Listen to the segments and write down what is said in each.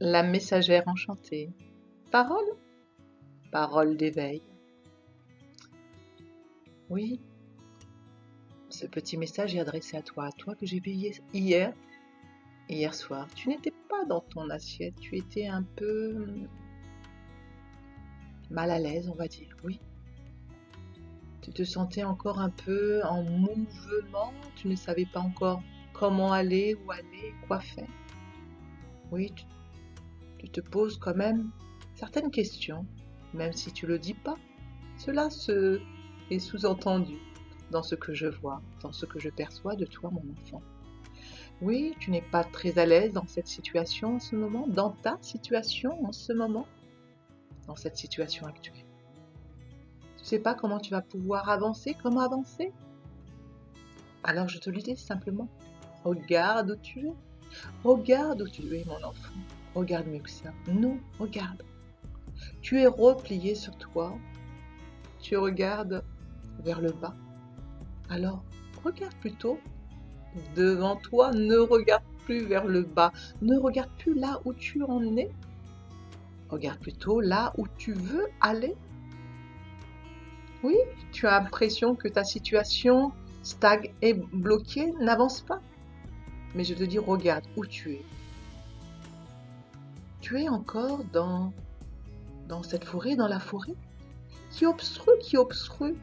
La messagère enchantée. Parole, parole d'éveil. Oui, ce petit message est adressé à toi que j'ai veillé hier soir. Tu n'étais pas dans ton assiette, tu étais un peu mal à l'aise, on va dire, oui. Tu te sentais encore un peu en mouvement, tu ne savais pas encore comment aller, où aller, quoi faire. Oui, tu te poses quand même certaines questions, même si tu ne le dis pas. Cela est sous-entendu dans ce que je vois, dans ce que je perçois de toi, mon enfant. Oui, tu n'es pas très à l'aise dans cette situation en ce moment, dans ta situation en ce moment, dans cette situation actuelle. Tu ne sais pas comment tu vas pouvoir avancer, comment avancer? Alors je te le dis simplement, regarde où tu es. Regarde où tu es, mon enfant. Regarde mieux que ça. Non, regarde. Tu es replié sur toi. Tu regardes vers le bas. Alors, regarde plutôt devant toi. Ne regarde plus vers le bas. Ne regarde plus là où tu en es. Regarde plutôt là où tu veux aller. Oui, tu as l'impression que ta situation stagne et bloquée, n'avance pas. Mais je te dis, regarde où tu es. Tu es encore dans cette forêt, dans la forêt, qui obstrue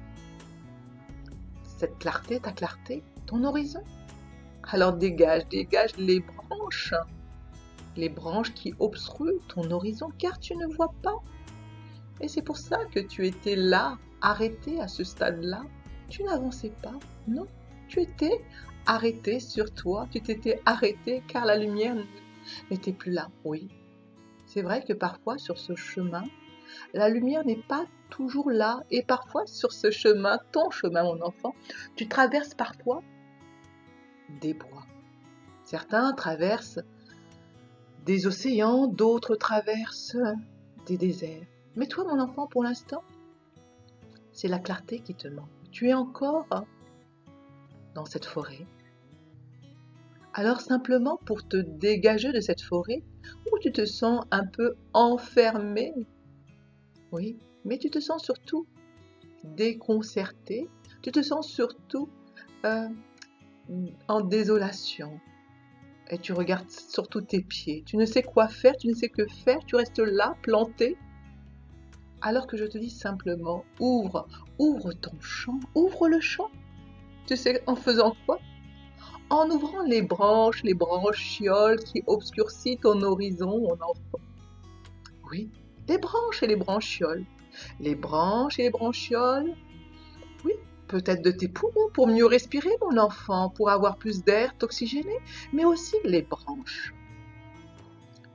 cette clarté, ta clarté, ton horizon. Alors dégage les branches qui obstruent ton horizon, car tu ne vois pas. Et c'est pour ça que tu étais là, arrêté à ce stade-là. Tu n'avançais pas, non. Tu étais arrêté sur toi, tu t'étais arrêté car la lumière n'était plus là. Oui, c'est vrai que parfois sur ce chemin, la lumière n'est pas toujours là. Et parfois sur ce chemin, ton chemin, mon enfant, tu traverses parfois des bois. Certains traversent des océans, d'autres traversent des déserts. Mais toi, mon enfant, pour l'instant, c'est la clarté qui te manque. Tu es encore dans cette forêt. Alors simplement pour te dégager de cette forêt où tu te sens un peu enfermé, oui, mais tu te sens surtout déconcerté, tu te sens surtout en désolation. Et tu regardes surtout tes pieds. Tu ne sais quoi faire, tu ne sais que faire, tu restes là, planté. Alors que je te dis simplement, ouvre ton champ, ouvre le champ. Tu sais en faisant quoi? En ouvrant les branchioles qui obscurcissent ton horizon, mon enfant. Oui, les branches et les branchioles. Les branches et les branchioles, oui, peut-être de tes poumons pour mieux respirer, mon enfant, pour avoir plus d'air oxygéné, mais aussi les branches.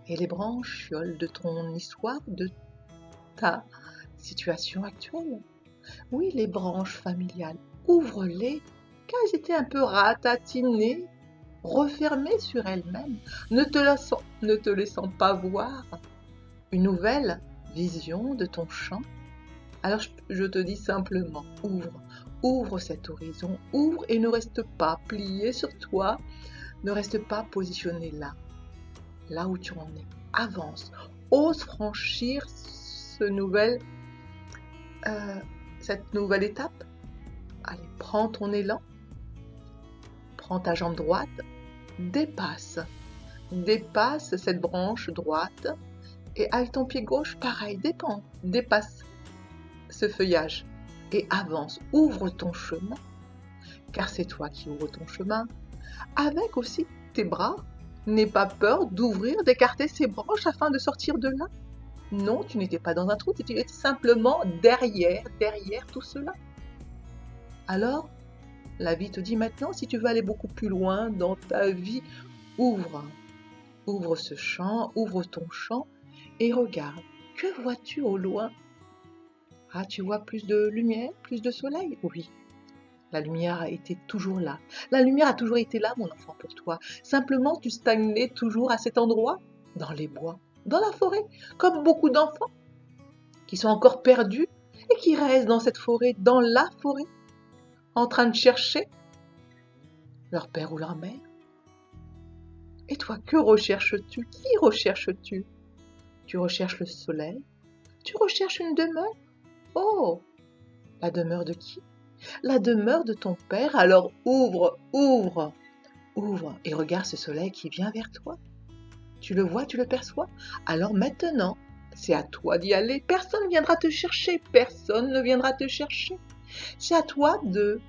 Et les branchioles de ton histoire, de ta situation actuelle. Oui, les branches familiales, ouvre-les, car elles étaient un peu ratatinées, refermées sur elles-mêmes, ne te laissant pas voir une nouvelle vision de ton champ. Alors je te dis simplement, ouvre cet horizon, ouvre et ne reste pas plié sur toi, ne reste pas positionné là où tu en es. Avance, ose franchir cette nouvelle étape. Allez, prends ton élan, prends ta jambe droite, dépasse cette branche droite et avec ton pied gauche, pareil, dépasse ce feuillage et avance, ouvre ton chemin, car c'est toi qui ouvres ton chemin, avec aussi tes bras. N'aie pas peur d'ouvrir, d'écarter ces branches afin de sortir de là. Non, tu n'étais pas dans un trou, tu étais simplement derrière tout cela. Alors, la vie te dit maintenant, si tu veux aller beaucoup plus loin dans ta vie, ouvre ce champ, ouvre ton champ et regarde. Que vois-tu au loin? Ah, tu vois plus de lumière, plus de soleil? Oui, la lumière a été toujours là. La lumière a toujours été là, mon enfant, pour toi. Simplement, tu stagnais toujours à cet endroit, dans les bois, dans la forêt, comme beaucoup d'enfants qui sont encore perdus et qui restent dans cette forêt, dans la forêt, en train de chercher leur père ou leur mère. Et toi, que recherches-tu? Qui recherches-tu? Tu recherches le soleil? Tu recherches une demeure? Oh! La demeure de qui? La demeure de ton père. Alors ouvre, ouvre, ouvre et regarde ce soleil qui vient vers toi. Tu le vois, tu le perçois? Alors maintenant, c'est à toi d'y aller. Personne ne viendra te chercher. Personne ne viendra te chercher. C'est à toi de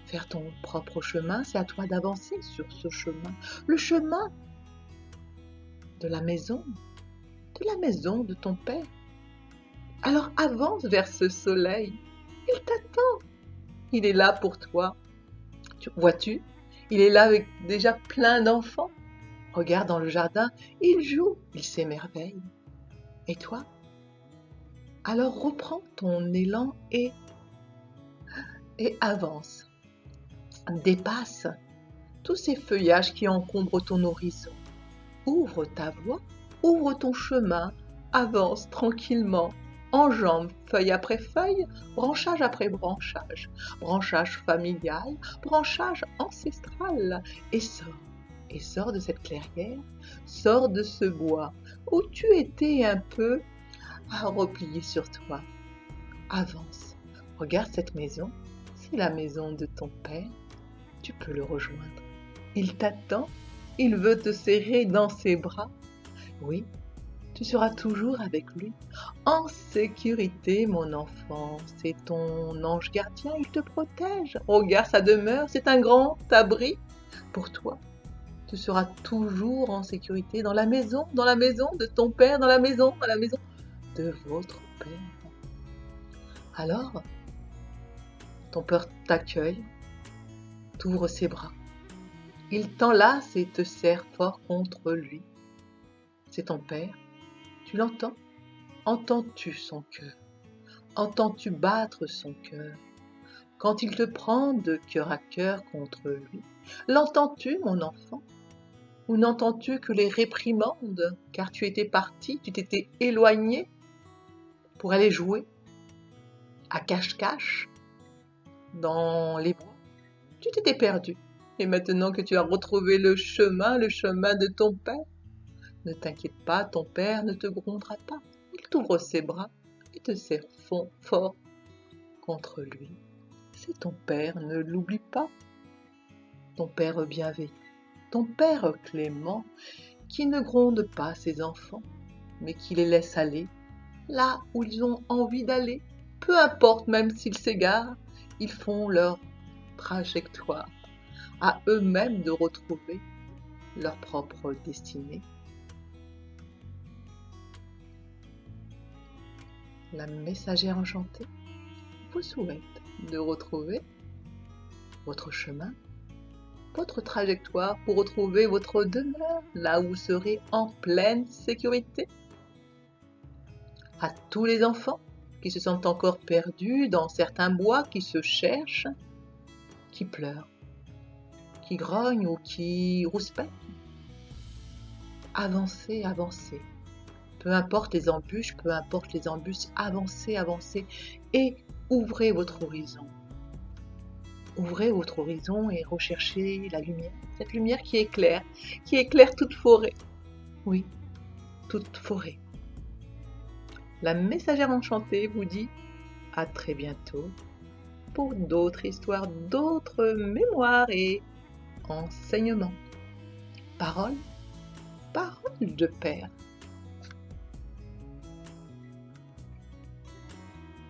faire ton propre chemin. C'est à toi d'avancer sur ce chemin. Le chemin de la maison de ton père. Alors avance vers ce soleil. Il t'attend. Il est là pour toi. Vois-tu? Il est là avec déjà plein d'enfants. Regarde dans le jardin, il joue, il s'émerveille. Et toi? Alors reprends ton élan et avance. Dépasse tous ces feuillages qui encombrent ton horizon. Ouvre ta voie, ouvre ton chemin, avance tranquillement, enjambe feuille après feuille, branchage après branchage, branchage familial, branchage ancestral, et sors de cette clairière, sors de ce bois où tu étais un peu replié sur toi. Avance, regarde cette maison, c'est la maison de ton père, tu peux le rejoindre. Il t'attend, il veut te serrer dans ses bras. Oui, tu seras toujours avec lui, en sécurité, mon enfant. C'est ton ange gardien, il te protège. Regarde sa demeure, c'est un grand abri pour toi. Tu seras toujours en sécurité dans la maison de ton père, dans la maison de votre père. Alors, ton père t'accueille, t'ouvre ses bras. Il t'enlace et te serre fort contre lui. C'est ton père. Tu l'entends? Entends-tu son cœur? Entends-tu battre son cœur quand il te prend de cœur à cœur contre lui? L'entends-tu, mon enfant? Ou n'entends-tu que les réprimandes, car tu étais parti, tu t'étais éloigné pour aller jouer à cache-cache dans les bois? Tu t'étais perdu. Et maintenant que tu as retrouvé le chemin de ton père, ne t'inquiète pas, ton père ne te grondera pas. Il t'ouvre ses bras et te serre fort contre lui. C'est ton père, ne l'oublie pas. Ton père bienveillant, ton père clément, qui ne gronde pas ses enfants, mais qui les laisse aller là où ils ont envie d'aller. Peu importe, même s'ils s'égarent, ils font leur trajectoire, à eux-mêmes de retrouver leur propre destinée. La messagère enchantée vous souhaite de retrouver votre chemin, votre trajectoire pour retrouver votre demeure, là où vous serez en pleine sécurité. À tous les enfants qui se sentent encore perdus dans certains bois, qui se cherchent, qui pleurent, qui grognent ou qui rouspètent, avancez, avancez. Peu importe les embûches, avancez, avancez et ouvrez votre horizon. Ouvrez votre horizon et recherchez la lumière, cette lumière qui éclaire toute forêt. Oui, toute forêt. La messagère enchantée vous dit à très bientôt pour d'autres histoires, d'autres mémoires et enseignements. Parole de Père.